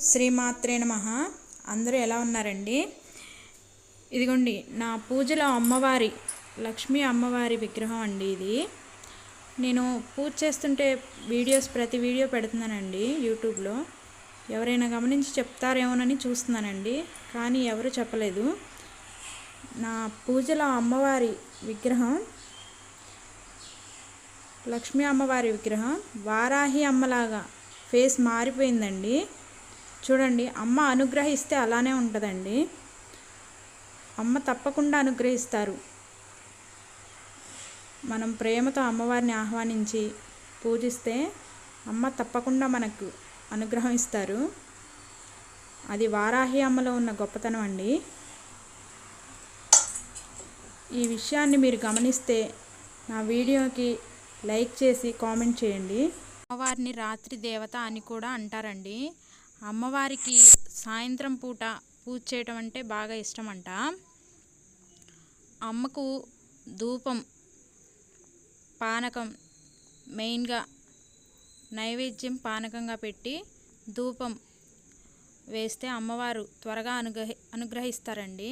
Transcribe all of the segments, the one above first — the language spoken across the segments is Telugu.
శ్రీమాత్రే నమః. అందరూ ఎలా ఉన్నారండి? ఇదిగోండి నా పూజలో అమ్మవారి లక్ష్మీ అమ్మవారి విగ్రహం అండి. ఇది నేను పూజ చేస్తుంటే ప్రతి వీడియో పెడుతున్నానండి యూట్యూబ్లో. ఎవరైనా గమనించి చెప్తారేమోనని చూస్తున్నానండి, కానీ ఎవరు చెప్పలేదు. నా పూజలో అమ్మవారి విగ్రహం లక్ష్మీ అమ్మవారి విగ్రహం వారాహి అమ్మలాగా ఫేస్ మారిపోయిందండి. చూడండి, అమ్మ అనుగ్రహిస్తే అలానే ఉంటుందండి. అమ్మ తప్పకుండా అనుగ్రహిస్తారు. మనం ప్రేమతో అమ్మవారిని ఆహ్వానించి పూజిస్తే అమ్మ తప్పకుండా మనకు అనుగ్రహం ఇస్తారు. అది వారాహి అమ్మలో ఉన్న గొప్పతనం అండి. ఈ విషయాన్ని మీరు గమనిస్తే నా వీడియోకి లైక్ చేసి కామెంట్ చేయండి. అమ్మవారిని రాత్రి దేవత అని కూడా అంటారండి. అమ్మవారికి సాయంత్రం పూట పూజ చేయటం అంటే బాగా ఇష్టమంట. అమ్మకు ధూపం, పానకం, మెయిన్గా నైవేద్యం పానకంగా పెట్టి ధూపం వేస్తే అమ్మవారు త్వరగా అనుగ్రహిస్తారండి.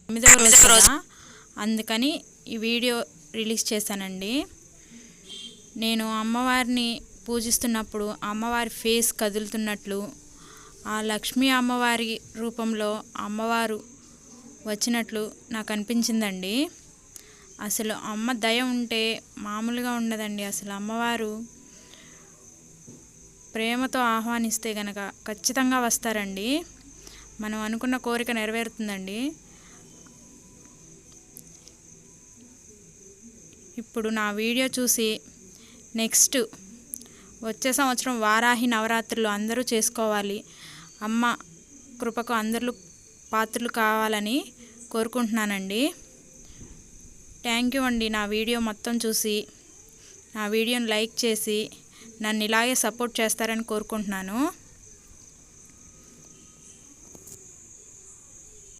9వ రోజు అందుకని ఈ వీడియో రిలీజ్ చేశానండి. నేను అమ్మవారిని పూజిస్తున్నప్పుడు అమ్మవారి ఫేస్ కదులుతున్నట్లు, ఆ లక్ష్మీ అమ్మవారి రూపంలో అమ్మవారు వచ్చినట్లు నాకు అనిపించిందండి. అసలు అమ్మ దయ ఉంటే మామూలుగా ఉండదండి. అసలు అమ్మవారు ప్రేమతో ఆహ్వానిస్తే గనక ఖచ్చితంగా వస్తారండి. మనం అనుకున్న కోరిక నెరవేరుతుందండి. ఇప్పుడు నా వీడియో చూసి నెక్స్ట్ వచ్చే సంవత్సరం వారాహి నవరాత్రులు అందరూ చేసుకోవాలి, అమ్మ కృపకు అందరూ పాత్రలు కావాలని కోరుకుంటున్నానండి. థ్యాంక్ యూ అండి. నా వీడియో మొత్తం చూసి నా వీడియోని లైక్ చేసి నన్ను ఇలాగే సపోర్ట్ చేస్తారని కోరుకుంటున్నాను.